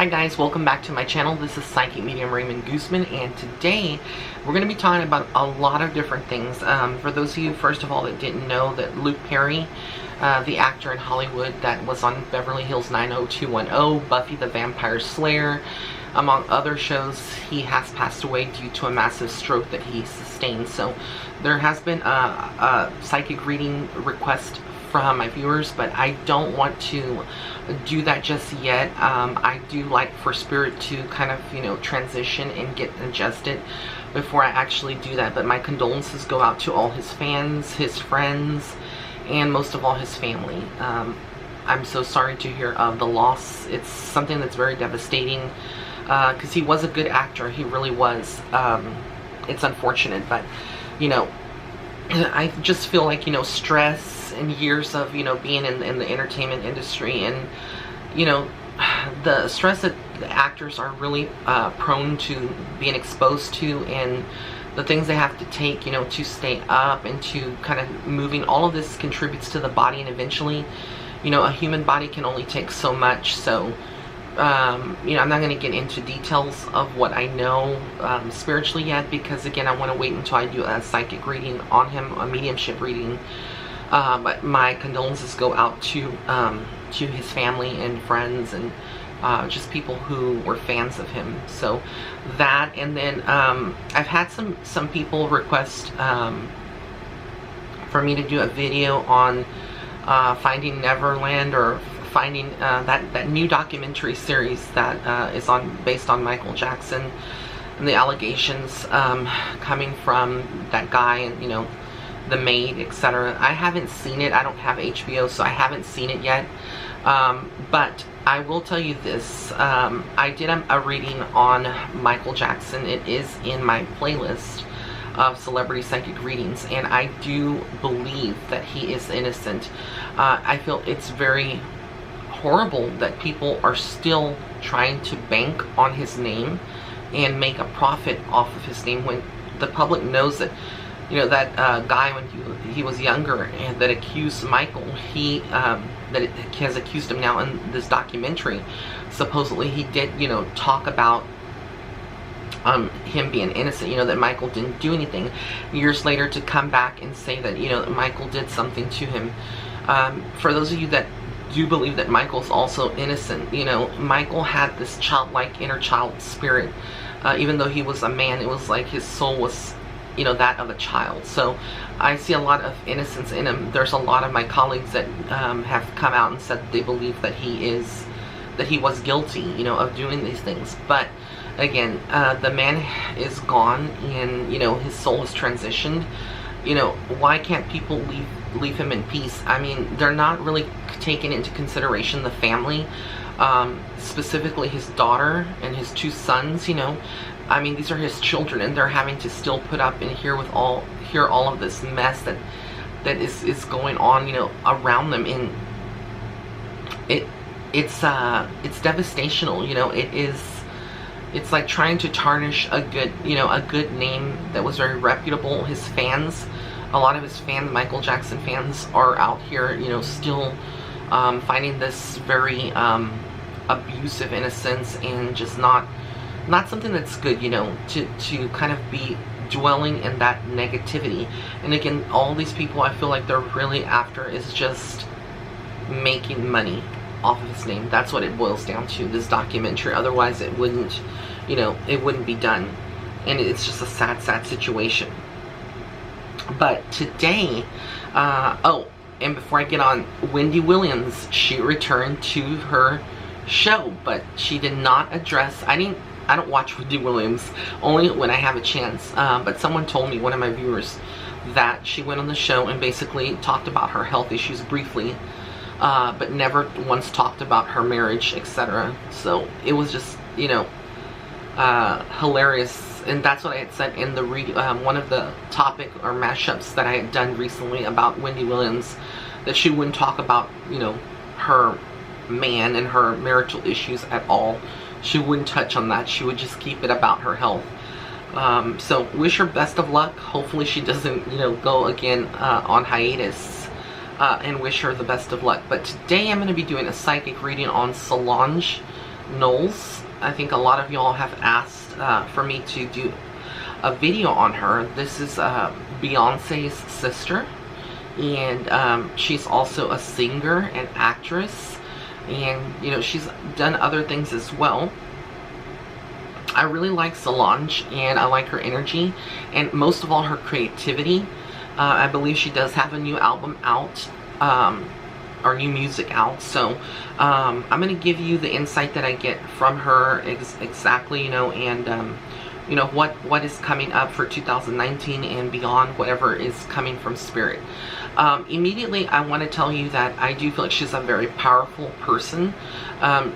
Hi guys, welcome back to my channel. This is Psychic Medium Raymond Guzman, and today we're going to be talking about a lot of different things. For those of you, first of all, that didn't know, that Luke Perry, the actor in Hollywood that was on Beverly Hills 90210, Buffy the Vampire Slayer, among other shows, he has passed away due to a massive stroke that he sustained. So there has been a psychic reading request from my viewers, but I don't want to do that just yet. I do like for spirit to kind of, transition and get adjusted before I actually do that. But my condolences go out to all his fans, his friends, and most of all his family. I'm so sorry to hear of the loss. It's something that's very devastating because he was a good actor. He really was. It's unfortunate, but I just feel like, stress and years of, being in the entertainment industry, and, the stress that the actors are really prone to being exposed to, and the things they have to take, to stay up and to kind of moving, all of this contributes to the body, and eventually, a human body can only take so much. So, I'm not going to get into details of what I know spiritually yet, because again, I want to wait until I do a psychic reading on him, a mediumship reading. But my condolences go out to his family and friends, and just people who were fans of him. So that, and then I've had some people request for me to do a video on Finding Neverland, or finding that new documentary series that is based on Michael Jackson, and the allegations coming from that guy, and the maid, etc. I haven't seen it. I don't have HBO, so I haven't seen it yet. But I will tell you this. I did a reading on Michael Jackson. It is in my playlist of celebrity psychic readings, and I do believe that he is innocent. I feel it's very horrible that people are still trying to bank on his name and make a profit off of his name, when the public knows that that guy, when he was younger, and that accused Michael, that has accused him now in this documentary. Supposedly he did talk about him being innocent, that Michael didn't do anything. Years later, to come back and say that Michael did something to him. For those of you that do believe that Michael's also innocent, Michael had this childlike inner child spirit. Even though he was a man, it was like his soul was that of a child. So I see a lot of innocence in him. There's a lot of my colleagues that have come out and said they believe that he was guilty, of doing these things. But again, the man is gone, and his soul has transitioned. Why can't people leave him in peace? I mean, they're not really taking into consideration the family, specifically his daughter and his two sons. I mean, these are his children, and they're having to still put up and hear all of this mess that is going on, around them. And it's devastational. It's like trying to tarnish a good name that was very reputable. His fans, a lot of his fans, Michael Jackson fans, are out here, still finding this very abusive innocence, and just not something that's good, to kind of be dwelling in that negativity. And again, all these people, I feel like they're really after is just making money off of his name. That's what it boils down to, this documentary. Otherwise it wouldn't, it wouldn't be done. And it's just a sad situation. But today, and before I get on, Wendy Williams, she returned to her show, but she did not address, I don't watch Wendy Williams, only when I have a chance, but someone told me, one of my viewers, that she went on the show and basically talked about her health issues briefly, but never once talked about her marriage, etc. So it was just, hilarious. And that's what I had said in the one of the topic or mashups that I had done recently about Wendy Williams, that she wouldn't talk about, her man and her marital issues at all. She wouldn't touch on that. She would just keep it about her health. So wish her best of luck. Hopefully she doesn't, go again on hiatus. and wish her the best of luck. But today I'm going to be doing a psychic reading on Solange Knowles. I think a lot of y'all have asked for me to do a video on her. This is Beyonce's sister, and she's also a singer and actress, and you know, she's done other things as well. I really like Solange, and I like her energy, and most of all her creativity. I believe she does have a new album out, or new music out, so I'm going to give you the insight that I get from her exactly, you know, and you know, what is coming up for 2019 and beyond, whatever is coming from Spirit. Immediately, I want to tell you that I do feel like she's a very powerful person.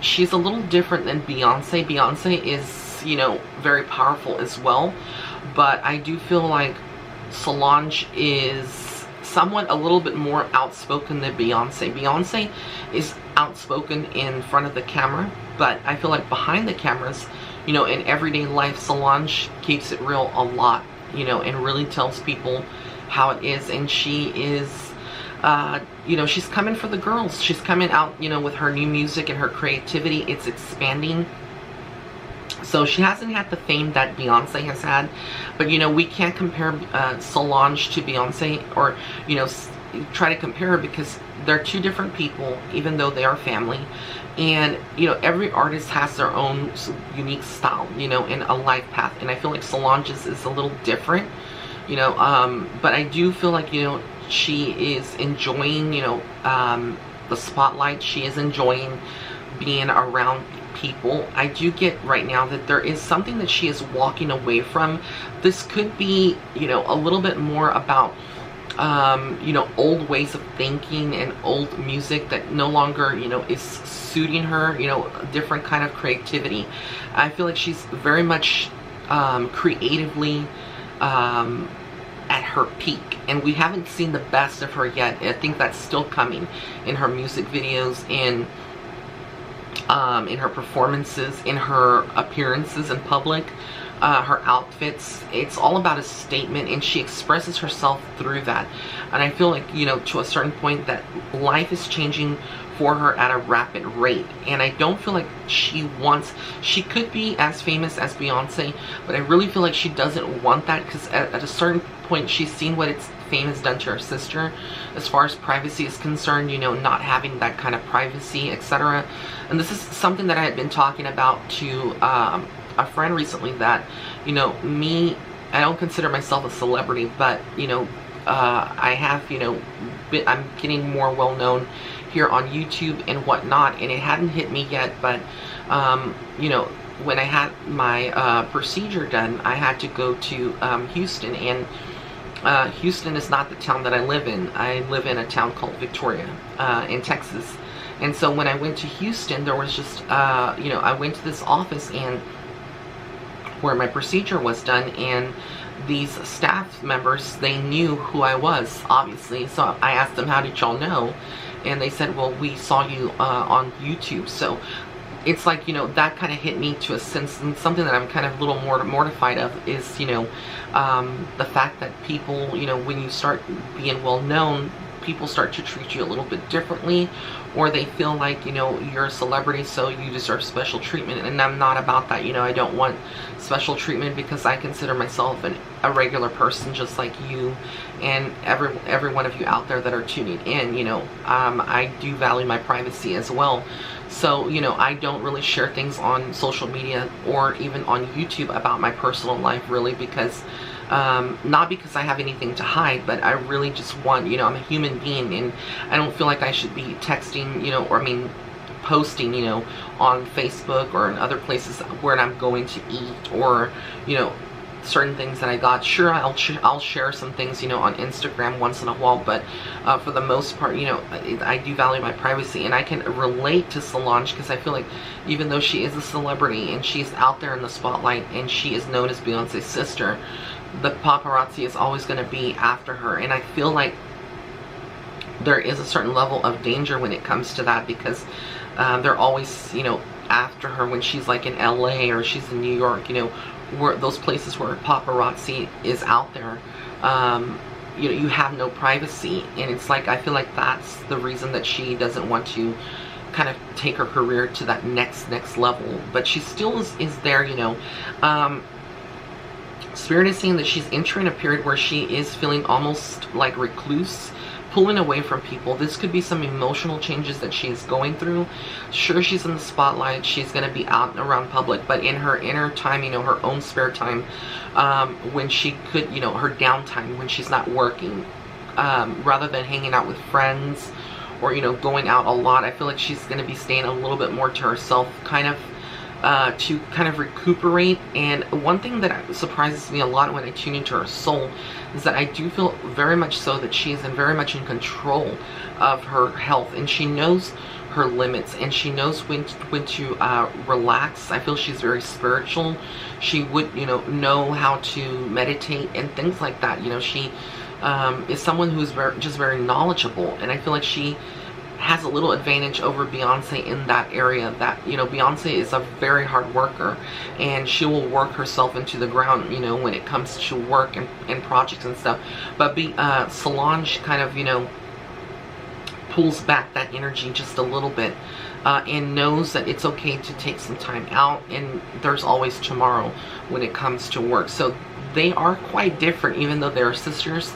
She's a little different than Beyonce. Beyonce is, you know, very powerful as well, but I do feel like Solange is somewhat a little bit more outspoken than Beyonce. Beyonce is outspoken in front of the camera, but I feel like behind the cameras, you know, in everyday life, Solange keeps it real a lot, you know, and really tells people how it is. And she is, you know, she's coming for the girls. She's coming out, you know, with her new music and her creativity. It's expanding. So she hasn't had the fame that Beyonce has had, but you know, we can't compare Solange to Beyonce, or you know, try to compare her, because they're two different people, even though they are family. And you know, every artist has their own unique style, you know, and a life path. And I feel like Solange's is a little different, you know, but I do feel like, you know, she is enjoying, you know, the spotlight. She is enjoying being around people. I do get right now that there is something that she is walking away from. This could be, you know, a little bit more about you know, old ways of thinking and old music that no longer, you know, is suiting her, you know, a different kind of creativity. I feel like she's very much creatively at her peak, and we haven't seen the best of her yet. I think that's still coming in her music videos, and in her performances, in her appearances in public, her outfits. It's all about a statement, and she expresses herself through that. And I feel like, you know, to a certain point, that life is changing for her at a rapid rate, and I don't feel like she could be as famous as Beyonce, but I really feel like she doesn't want that, because at a certain point she's seen what fame has done to her sister as far as privacy is concerned, you know, not having that kind of privacy, etc. And this is something that I had been talking about to a friend recently, that, you know, I don't consider myself a celebrity, but, you know, I have, you know, I'm getting more well known here on YouTube and whatnot, and it hadn't hit me yet, but you know, when I had my procedure done, I had to go to Houston, and Houston is not the town that I live in. I live in a town called Victoria in Texas. And so when I went to Houston, there was just you know, I went to this office and where my procedure was done, and these staff members, they knew who I was, obviously. So I asked them, how did y'all know? And they said, well, we saw you on YouTube. So it's like, you know, that kind of hit me to a sense, and something that I'm kind of a little more mortified of is, you know, the fact that people, you know, when you start being well known, people start to treat you a little bit differently, or they feel like, you know, you're a celebrity, so you deserve special treatment. And I'm not about that. You know, I don't want special treatment, because I consider myself a regular person, just like you and every one of you out there that are tuning in. You know, I do value my privacy as well. So, you know, I don't really share things on social media or even on YouTube about my personal life, really, because not because I have anything to hide, but I really just want, you know, I'm a human being, and I don't feel like I should be texting, you know, or I mean posting, you know, on Facebook or in other places where I'm going to eat, or, you know, certain things that I got. Sure, I'll share some things, you know, on Instagram once in a while, but for the most part, you know, I do value my privacy. And I can relate to Solange, because I feel like even though she is a celebrity and she's out there in the spotlight and she is known as Beyonce's sister, the paparazzi is always going to be after her. And I feel like there is a certain level of danger when it comes to that, because they're always, you know, after her when she's like in LA or she's in New York, you know, where those places where paparazzi is out there. You know, you have no privacy, and it's like, I feel like that's the reason that she doesn't want to kind of take her career to that next level. But she still is there, you know. Spirit is saying that she's entering a period where she is feeling almost like recluse, pulling away from people. This could be some emotional changes that she's going through. Sure, she's in the spotlight, she's going to be out and around public, but in her inner time, you know, her own spare time, when she could, you know, her downtime when she's not working, rather than hanging out with friends or, you know, going out a lot, I feel like she's going to be staying a little bit more to herself, kind of to kind of recuperate. And one thing that surprises me a lot when I tune into her soul is that I do feel very much so that she is very much in control of her health, and she knows her limits, and she knows when to relax. I feel she's very spiritual. She would, you know how to meditate and things like that. You know, she is someone who's just very knowledgeable, and I feel like she has a little advantage over Beyonce in that area. That, you know, Beyonce is a very hard worker, and she will work herself into the ground, you know, when it comes to work and projects and stuff. But Solange kind of, you know, pulls back that energy just a little bit, and knows that it's okay to take some time out, and there's always tomorrow when it comes to work. So they are quite different, even though they're sisters.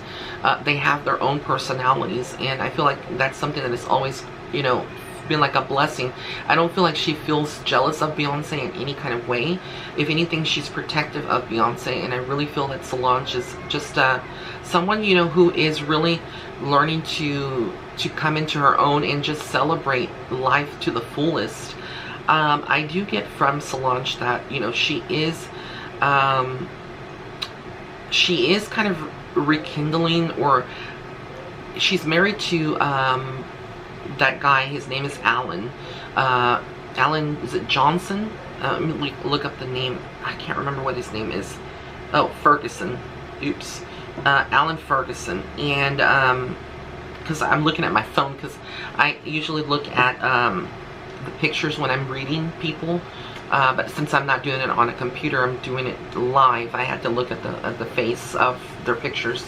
They have their own personalities, and I feel like that's something that has always, you know, been like a blessing. I don't feel like she feels jealous of Beyonce in any kind of way. If anything, she's protective of Beyonce, and I really feel that Solange is just someone, you know, who is really learning to come into her own and just celebrate life to the fullest. I do get from Solange that, you know, she is kind of rekindling, or she's married to that guy. His name is Alan. Alan, is it Johnson? Let me look up the name. I can't remember what his name is. Oh, Ferguson. Oops. Alan Ferguson. And because I'm looking at my phone, because I usually look at the pictures when I'm reading people. But since I'm not doing it on a computer, I'm doing it live. I had to look at the face of their pictures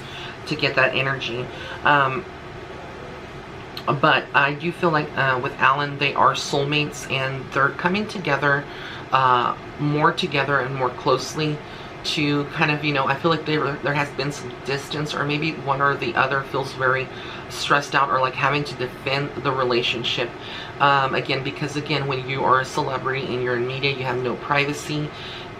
to get that energy. But I do feel like with Alan, they are soulmates, and they're coming together, more together and more closely to kind of, you know, I feel like there has been some distance, or maybe one or the other feels very stressed out, or like having to defend the relationship. Again, because again, when you are a celebrity and you're in media, you have no privacy,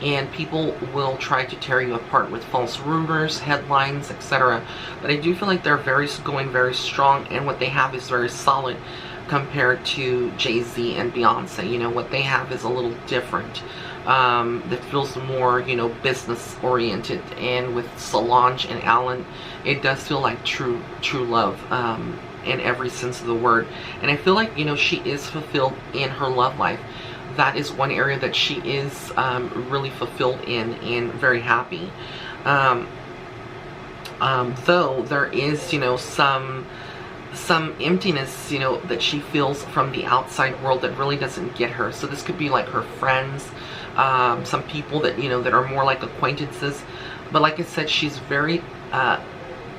and people will try to tear you apart with false rumors, headlines, etc. But I do feel like they're going very strong, and what they have is very solid compared to Jay-Z and Beyonce. You know, what they have is a little different. That feels more, you know, business oriented, and with Solange and Alan, it does feel like true love, in every sense of the word. And I feel like, you know, she is fulfilled in her love life. That is one area that she is really fulfilled in and very happy. Though there is, you know, some emptiness, you know, that she feels from the outside world that really doesn't get her. So this could be like her friends, some people that, you know, that are more like acquaintances. But like I said, she's very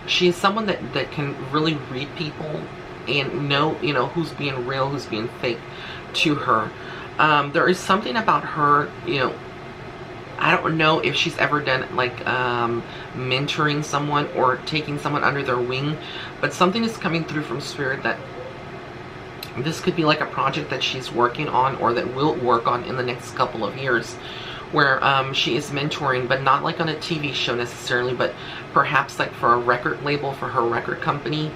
she is someone that can really read people and know, you know, who's being real, who's being fake to her. There is something about her, you know, I don't know if she's ever done like mentoring someone or taking someone under their wing, but something is coming through from Spirit that this could be like a project that she's working on, or that will work on in the next couple of years, where she is mentoring, but not like on a TV show necessarily, but perhaps like for a record label, for her record company,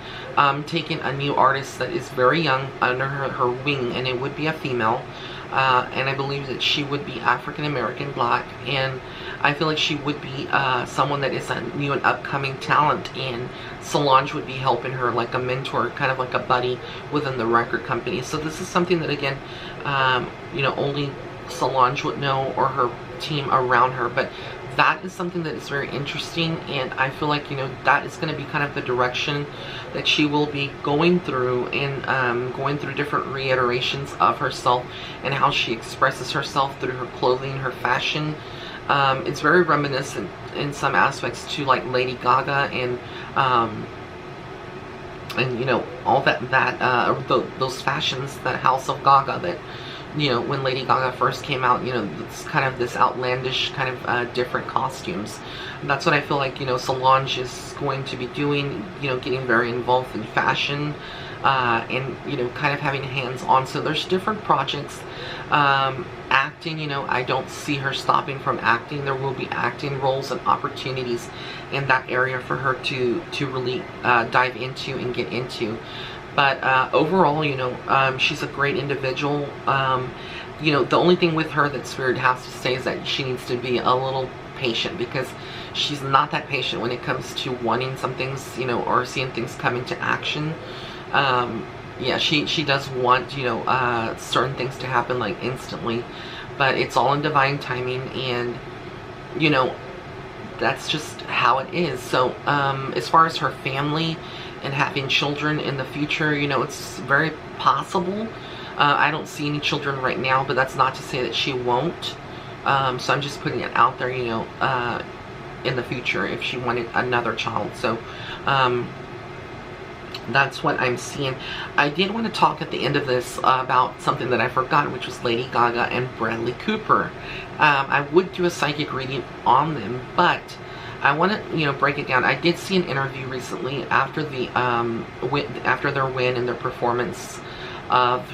taking a new artist that is very young under her wing, and it would be a female. And I believe that she would be African American, black, and I feel like she would be someone that is a new and upcoming talent, and Solange would be helping her like a mentor, kind of like a buddy within the record company. So this is something that, again, you know, only Solange would know, or her team around her. But that is something that is very interesting, and I feel like, you know, that is going to be kind of the direction that she will be going through, and going through different reiterations of herself and how she expresses herself through her clothing, her fashion. It's very reminiscent in some aspects to like Lady Gaga and and, you know, all those fashions, that House of Gaga, that, you know, when Lady Gaga first came out, you know, it's kind of this outlandish kind of different costumes. And that's what I feel like, you know, Solange is going to be doing, you know, getting very involved in fashion, and, you know, kind of having hands-on. So there's different projects. Acting, you know, I don't see her stopping from acting. There will be acting roles and opportunities in that area for her to really dive into and get into. But overall, you know, she's a great individual. You know, the only thing with her that Spirit has to say is that she needs to be a little patient, because she's not that patient when it comes to wanting some things, you know, or seeing things come into action. Yeah, she does want, you know, certain things to happen like instantly, but it's all in divine timing, and, you know, that's just how it is. So as far as her family and having children in the future, you know, it's very possible. I don't see any children right now, but that's not to say that she won't. So I'm just putting it out there, you know, in the future, if she wanted another child. So that's what I'm seeing. I did want to talk at the end of this about something that I forgot, which was Lady Gaga and Bradley Cooper. I would do a psychic reading on them, but I want to, you know, break it down. I did see an interview recently after the after their win and their performance of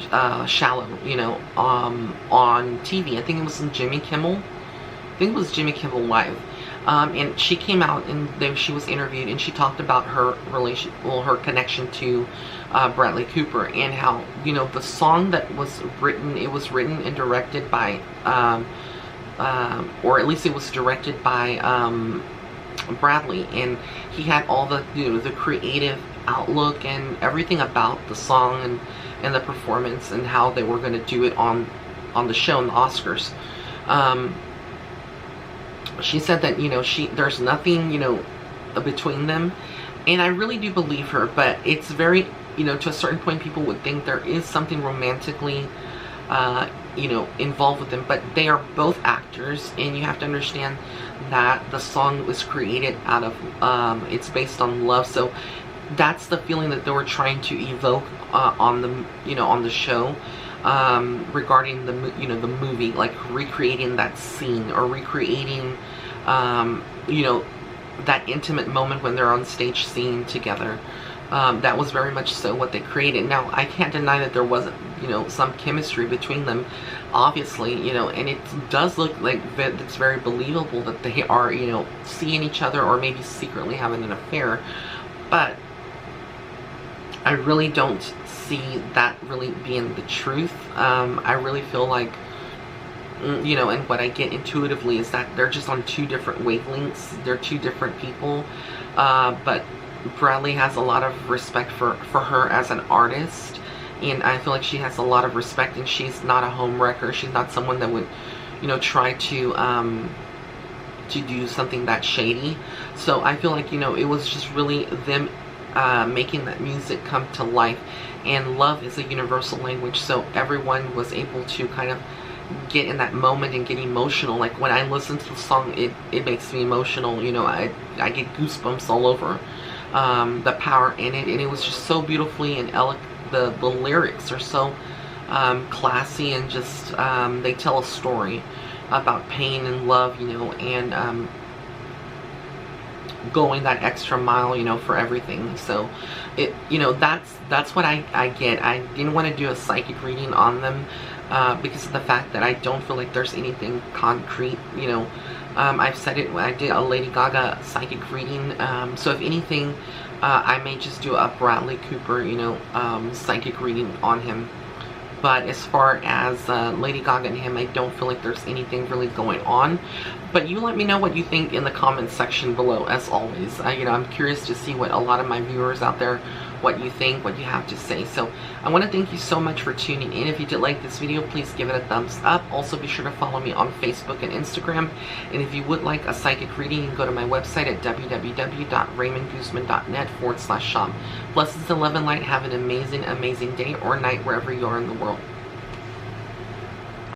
Shallow, you know, on TV. I think it was in Jimmy Kimmel. I think it was Jimmy Kimmel Live. And she came out and she was interviewed, and she talked about her her connection to Bradley Cooper, and how, you know, the song that was written, it was written and directed by, or at least it was directed by Bradley, and he had all the, you know, the creative outlook and everything about the song and the performance and how they were going to do it on the show in the Oscars. She said that, you know, there's nothing, you know, between them, and I really do believe her. But it's very, you know, to a certain point, people would think there is something romantically, you know, involved with them. But they are both actors, and you have to understand that the song was created out of, it's based on love. So that's the feeling that they were trying to evoke on the, you know, on the show. Regarding the, you know, the movie, like recreating that scene, or recreating, you know, that intimate moment when they're on stage singing together. That was very much so what they created. Now, I can't deny that there wasn't, you know, some chemistry between them, obviously, you know, and it does look like it's very believable that they are, you know, seeing each other, or maybe secretly having an affair. But I really don't see that really being the truth. I really feel like, you know, and what I get intuitively is that they're just on two different wavelengths. They're two different people. But Bradley has a lot of respect for her as an artist, and I feel like she has a lot of respect, and she's not a homewrecker. She's not someone that would, you know, try to do something that shady. So I feel like, you know, it was just really them making that music come to life. And love is a universal language, so everyone was able to kind of get in that moment and get emotional. Like when I listen to the song, it makes me emotional, you know. I get goosebumps all over the power in it, and it was just so beautifully and the lyrics are so classy, and just they tell a story about pain and love, you know, and going that extra mile, you know, for everything. So it, you know, that's what I get. I didn't want to do a psychic reading on them because of the fact that I don't feel like there's anything concrete, you know. I've said it, I did a Lady Gaga psychic reading, so if anything, I may just do a Bradley Cooper, you know, psychic reading on him. But as far as Lady Gaga and him, I don't feel like there's anything really going on. But you let me know what you think in the comments section below, as always. You know, I'm curious to see what a lot of my viewers out there, what you think, what you have to say. So I want to thank you so much for tuning in. If you did like this video, please give it a thumbs up. Also, be sure to follow me on Facebook and Instagram. And if you would like a psychic reading, you can go to my website at www.raymondguzman.net/shop. Blessings and love and light. Have an amazing, amazing day or night wherever you are in the world.